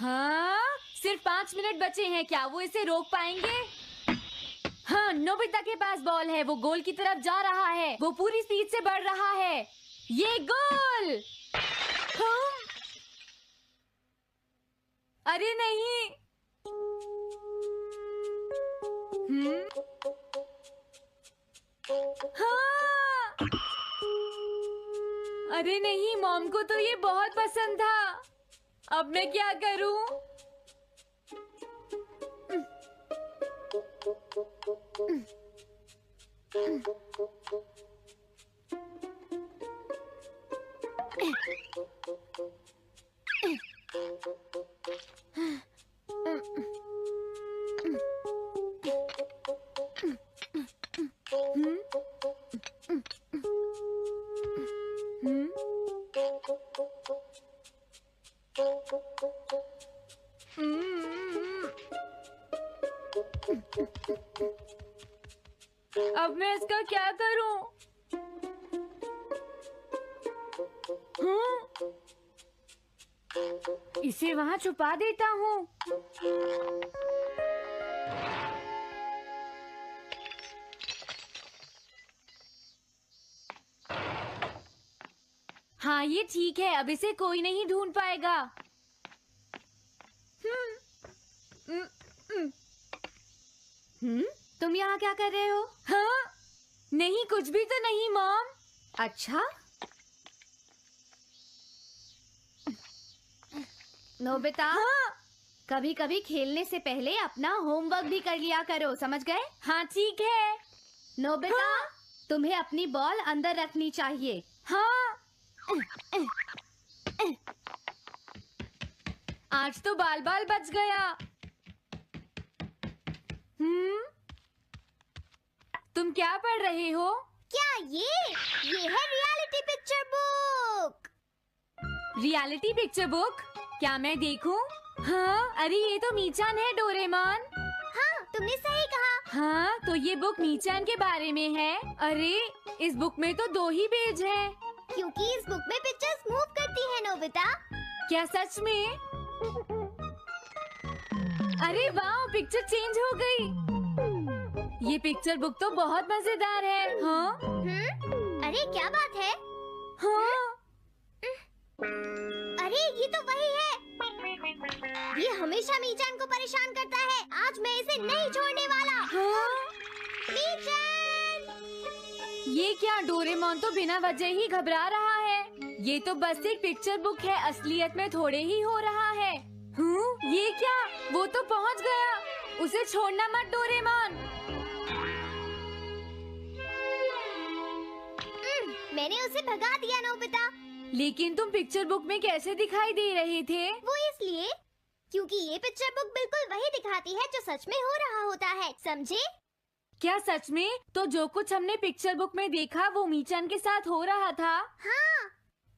हाँ, सिर्फ 5 मिनट बचे हैं, क्या वो इसे रोक पाएंगे? हाँ, नोबिता के पास बॉल है, वो गोल की तरफ जा रहा है, वो पूरी स्पीड से बढ़ रहा है। ये गोल! हाँ? अरे नहीं! हाँ! अरे नहीं, मॉम को तो ये बहुत पसंद था। अब मैं क्या करूं? अब मैं इसका क्या करूं? इसे वहां छुपा देता हूँ। हाँ, ये ठीक है, अब इसे कोई नहीं ढूंढ पाएगा। तुम यहाँ क्या कर रहे हो? हाँ? नहीं, कुछ भी तो नहीं मॉम। अच्छा? नोबिता, हाँ? कभी कभी खेलने से पहले अपना होमवर्क भी कर लिया करो, समझ गए? हाँ ठीक है। नोबिता, हाँ? तुम्हें अपनी बॉल अंदर रखनी चाहिए। हाँ। आज तो बाल बाल बच गया। तुम क्या पढ़ रहे हो? क्या ये है reality picture book. Reality picture book? क्या मैं देखूं? हाँ, अरे ये तो मीचान है, डोरेमोन। हाँ, तुमने सही कहा। हाँ, तो ये बुक मीचान के बारे में है। अरे, इस बुक में तो 2 ही पेज हैं। क्योंकि इस बुक में पिक्चर्स मूव करती है नोबिता। क्या सच में? अरे वाह, पिक्चर चेंज हो गई। ये पिक्चर बुक तो बहुत मजेदार है। हाँ? अरे क्या बात है? हाँ? अरे ये तो वही है। ये हमेशा मीचान को परेशान करता है। आज मैं इसे नहीं छोड़ने वाला। हाँ? मीचान! ये क्या, डोरेमोन तो बिना वजह ही घबरा रहा है। ये तो बस एक पिक्चर बुक है, असलियत में थोड़े ही हो रहा है। ये क्या? वो तो पहुंच गया। उसे छोड़ना मत डोरेमोन। मैंने उसे भगा दिया नोबिता। लेकिन तुम पिक्चर बुक में कैसे दिखाई दे रहे थे? वो इसलिए क्योंकि ये पिक्चर बुक बिल्कुल वही दिखाती है जो सच में हो रहा होता है, समझे? क्या सच में? तो जो कुछ हमने पिक्चर बुक में देखा वो मीचान के साथ हो रहा था? हाँ।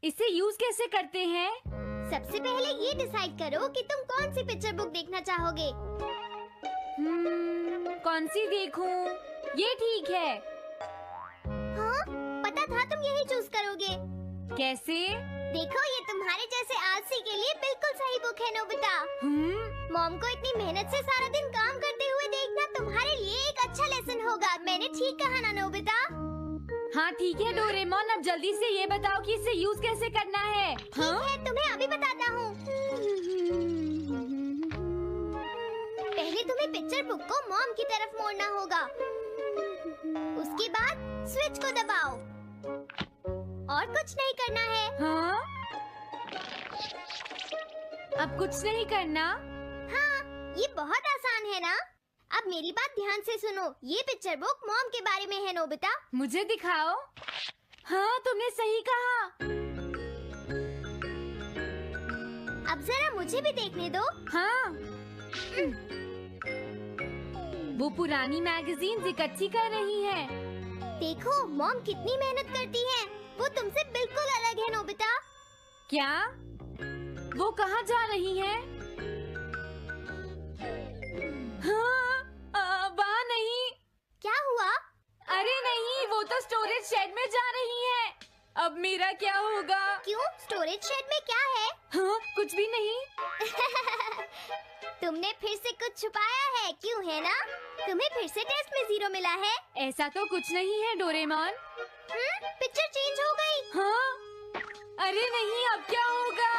इसे यूज कैसे करते हैं? सबसे पहले ये डिसाइड करो कि तुम कौन सी पिक्चर बुक देखना चाहोगे। कौन सी देखूं? ये ठीक है। हाँ, पता था तुम यही चूज करोगे। कैसे? देखो, ये तुम्हारे जैसे आलसी के लिए बिल्कुल सही बुक है नोबिता। मॉम को इतनी मेहनत से सारा दिन काम करते हुए देखना तुम्हारे लिए एक अच्छा लेसन होगा। मैंने ठीक कहा ना नोबिता? हाँ ठीक है डोरेमोन, अब जल्दी से ये बताओ कि इसे यूज कैसे करना है। ठीक है, तुम्हें अभी बताता हूँ। पहले तुम्हें पिक्चर बुक को मॉम की तरफ मोड़ना होगा। उसके बाद स्विच को दबाओ। और कुछ नहीं करना है। हाँ? अब कुछ नहीं करना? हाँ, ये बहुत आसान है ना? अब मेरी बात ध्यान से सुनो। ये पिक्चर बुक मॉम के बारे में है नोबिता। मुझे दिखाओ। हाँ, तुमने सही कहा। अब जरा मुझे भी देखने दो। हाँ। वो पुरानी मैगजीन्स इकट्ठी कर रही है। देखो, मॉम कितनी मेहनत करती है। वो तुमसे बिल्कुल अलग है नोबिता। क्या? वो कहाँ जा रही है? हाँ, वहाँ नहीं। क्या हुआ? अरे नहीं, वो तो स्टोरेज शेड में जा रही है। अब मेरा क्या होगा? क्यों? स्टोरेज शेड में क्या है? हाँ, कुछ भी नहीं। तुमने फिर से कुछ छुपाया है, क्यों है ना? तुम्हें फिर से टेस्ट में 0 मिला है। ऐसा तो कुछ नहीं है डोरेमोन। पिक्चर चेंज हो गई। हाँ? अरे नहीं, अब क्या होगा?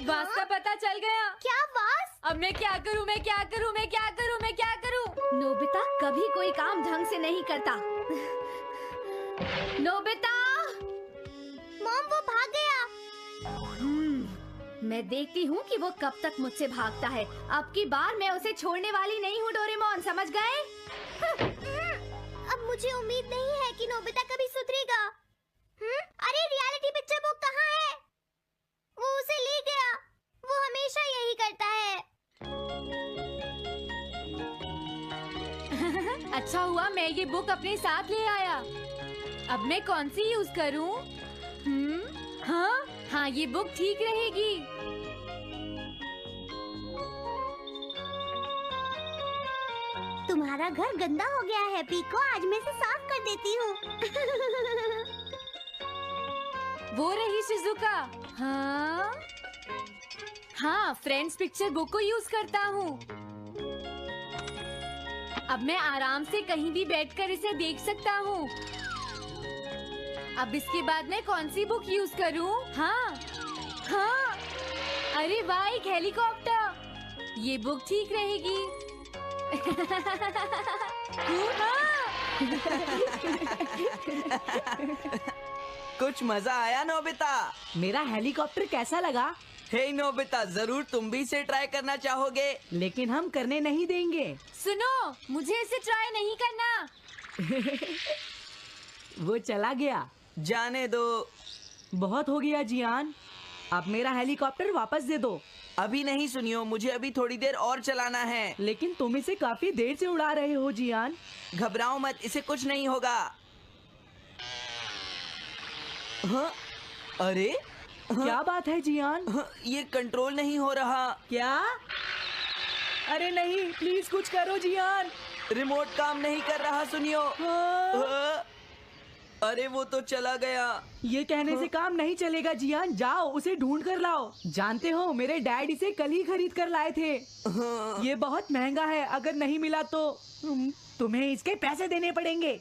वास का पता चल गया। क्या वास? अब मैं क्या करूँ? मैं क्या करूँ? मैं क्या करूँ? मैं क्या करूँ? नोबिता कभी कोई काम ढंग से नहीं करता। नोबिता! मॉम, वो भाग गया। मैं देखती हूँ कि वो कब तक मुझसे भागता है। अब की बार मैं उसे छोड़ने वाली नहीं हूँ डोरेमोन, समझ गए? अब मुझे उम्मीद नहीं है कि नोबिता कभी सुधरेगा। अरे रियलिटी पिक्चर बुक कहाँ है? वो उसे ले गया। वो हमेशा यही करता है। अच्छा हुआ मैं ये बुक अपने साथ ले आया। अब मैं कौन सी यूज करूँ? हाँ, ये बुक ठीक रहेगी। तुम्हारा घर गंदा हो गया है पीको, आज मैं इसे साफ कर देती हूँ। वो रही शिजुका। हाँ, फ्रेंड्स पिक्चर बुक को यूज करता हूँ। अब मैं आराम से कहीं भी बैठकर इसे देख सकता हूँ। अब इसके बाद मैं कौन सी बुक यूज करूँ? हाँ, अरे वाह, एक हेलीकॉप्टर। ये बुक ठीक रहेगी। कुछ मजा आया नोबिता? मेरा हेलीकॉप्टर कैसा लगा? हे नोबिता, जरूर तुम भी इसे ट्राई करना चाहोगे। लेकिन हम करने नहीं देंगे। सुनो, मुझे इसे ट्राई नहीं करना। वो चला गया। जाने दो। बहुत हो गया जियान, अब मेरा हेलीकॉप्टर वापस दे दो। अभी नहीं सुनियो, मुझे अभी थोड़ी देर और चलाना है। लेकिन तुम इसे काफी देर से उड़ा रहे हो जियान। घबराओ मत, इसे कुछ नहीं होगा। हाँ? अरे क्या बात है जियान? ये कंट्रोल नहीं हो रहा। क्या? अरे नहीं, प्लीज कुछ करो जियान। रिमोट काम नहीं कर रहा, सुनियो। अरे वो तो चला गया। ये कहने से काम नहीं चलेगा जियान, जाओ उसे ढूंढ कर लाओ। जानते हो, मेरे डैड इसे कल ही खरीद कर लाए थे। ये बहुत महंगा है, अगर नहीं मिला तो तुम्हें इसके पैसे देने पड़ेंगे।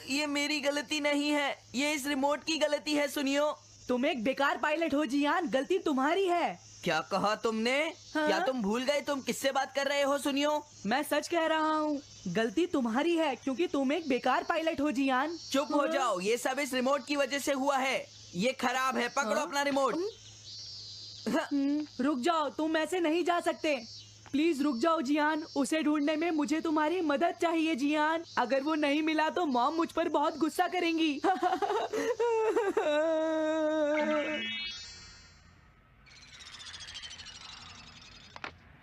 ये मेरी गलती नहीं है, ये इस रिमोट की गलती है, सुनियो। तुम एक बेकार पायलट हो जियान, गलती तुम्हारी है। क्या कहा तुमने? हाँ? क्या तुम भूल गए तुम किससे बात कर रहे हो? सुनियो, मैं सच कह रहा हूँ, गलती तुम्हारी है क्योंकि तुम एक बेकार पायलट हो जियान। चुप हो जाओ, ये सब इस रिमोट की वजह से हुआ है। ये खराब है, पकड़ो अपना रिमोट। रुक जाओ, तुम ऐसे नहीं जा सकते। प्लीज रुक जाओ जियान, उसे ढूंढने में मुझे तुम्हारी मदद चाहिए जियान। अगर वो नहीं मिला तो मॉम मुझ पर बहुत गुस्सा करेंगी।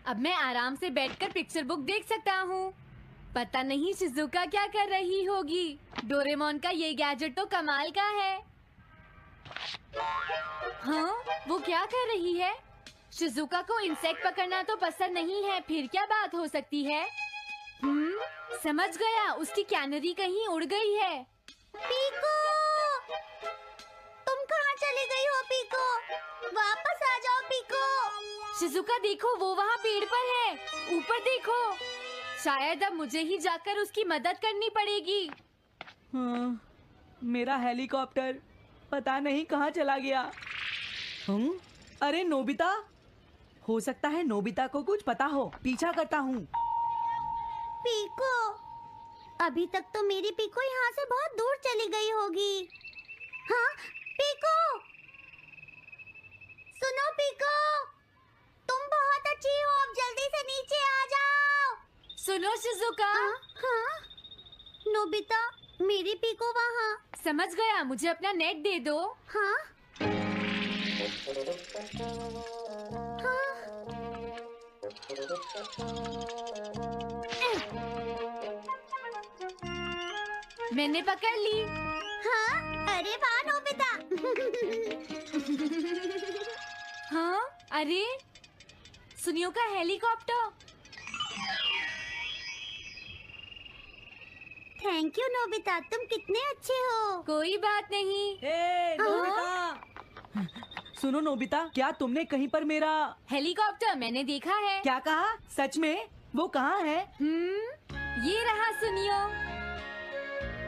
अब मैं आराम से बैठकर पिक्चर बुक देख सकता हूँ। पता नहीं शिजुका क्या कर रही होगी। डोरेमोन का ये गैजेट तो कमाल का है। हाँ, वो क्या कर रही है? शिजुका को इंसेक्ट पकड़ना तो पसंद नहीं है, फिर क्या बात हो सकती है? समझ गया, उसकी कैनरी कहीं उड़ गई है। पीको, तुम कहाँ चली गई हो पीको? वापस आ जाओ पीको। शिजुका देखो, वो वहाँ पेड़ पर है। ऊपर देखो। शायद अब मुझे ही जाकर उसकी मदद करनी पड़ेगी। हाँ, मेरा हेलीकॉप्टर पता नहीं कहाँ चला गया। अरे नोबिता, हो सकता है नोबिता को कुछ पता हो, पीछा करता हूँ। पीको, अभी तक तो मेरी पीको यहाँ से बहुत दूर चली गई होगी। हाँ, पीको, सुनो पीको, तुम बहुत अच्छी हो, अब जल्दी से नीचे आ जाओ। सुनो शिजुका। हाँ, नोबिता, मेरी पीको वहाँ। समझ गया, मुझे अपना नेट दे दो। हाँ, मैंने पकड़ ली। हाँ, अरे वाह नोबिता। हाँ, अरे सुनियो का हेलीकॉप्टर। थैंक यू नोबिता, तुम कितने अच्छे हो। कोई बात नहीं। हे नोबिता, सुनो नोबिता, क्या तुमने कहीं पर मेरा हेलीकॉप्टर मैंने देखा है। क्या कहा? सच में? वो कहाँ है? ये रहा सुनियो।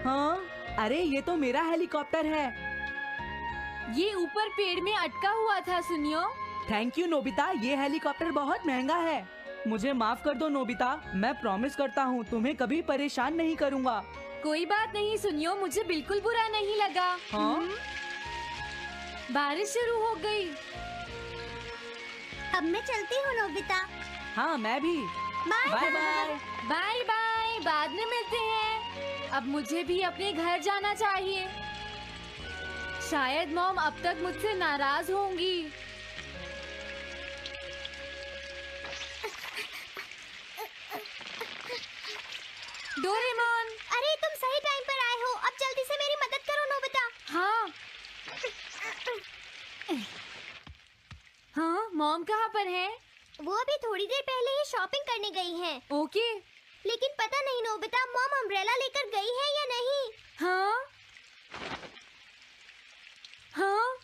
हाँ, अरे ये तो मेरा हेलीकॉप्टर है। ये ऊपर पेड़ में अटका हुआ था सुनियो। थैंक यू नोबिता, ये हेलीकॉप्टर बहुत महंगा है। मुझे माफ कर दो नोबिता, मैं प्रॉमिस करता हूँ तुम्हें कभी परेशान नहीं करूँगा। कोई बात नहीं सुनियो, मुझे बिल्कुल बुरा नहीं लगा। हाँ? बारिश शुरू हो गई। अब मैं चलती हूँ नोबिता। हाँ मैं भी। Bye bye bye. Bye bye, बाद में मिलते हैं। अब मुझे भी अपने घर जाना चाहिए। शायद मॉम अब तक मुझसे नाराज होंगी। डोरेमोन। अरे तुम सही टाइम पर आए हो। अब जल्दी से मेरी मदद करो नोबिता। हाँ हाँ, मॉम कहाँ पर है? वो अभी थोड़ी देर पहले ही शॉपिंग करने गई हैं। ओके। लेकिन पता नहीं नोबिता, मॉम अम्ब्रेला लेकर गई है या नहीं। हाँ हाँ,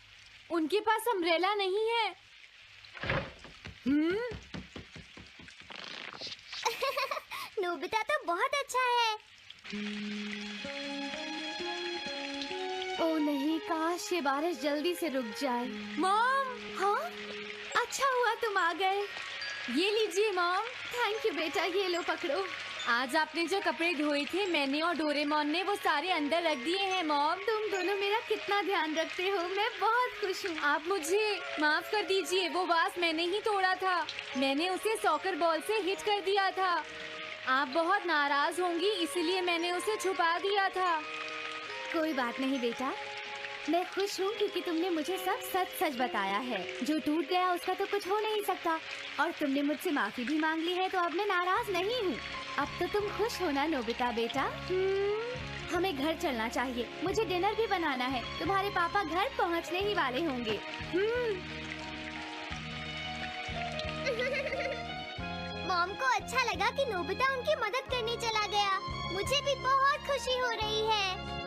उनके पास अम्ब्रेला नहीं है। नोबिता तो बहुत अच्छा है। ओ नहीं, काश ये बारिश जल्दी से रुक जाए। मॉम, हाँ, अच्छा हुआ तुम आ गए। ये लीजिए मॉम। थैंक यू बेटा, ये लो पकड़ो। आज आपने जो कपड़े धोए थे मैंने और डोरेमोन ने वो सारे अंदर रख दिए हैं मॉम। तुम दोनों मेरा कितना ध्यान रखते हो, मैं बहुत खुश हूँ। आप मुझे माफ कर दीजिए, वो वास मैंने ही तोड़ा था। मैंने उसे सॉकर बॉल से हिट कर दिया था। आप बहुत नाराज होंगी इसलिए मैंने उसे छुपा दिया था। कोई बात नहीं बेटा, मैं खुश हूँ क्योंकि तुमने मुझे सब सच सच बताया है। जो टूट गया उसका तो कुछ हो नहीं सकता, और तुमने मुझसे माफी भी मांग ली है, तो अब मैं नाराज नहीं हूँ। अब तो तुम खुश हो ना नोबिता बेटा? हमें घर चलना चाहिए, मुझे डिनर भी बनाना है। तुम्हारे पापा घर पहुँचने ही वाले होंगे। मॉम को अच्छा लगा कि नोबिता उनकी मदद करने चला गया। मुझे भी बहुत खुशी हो रही है।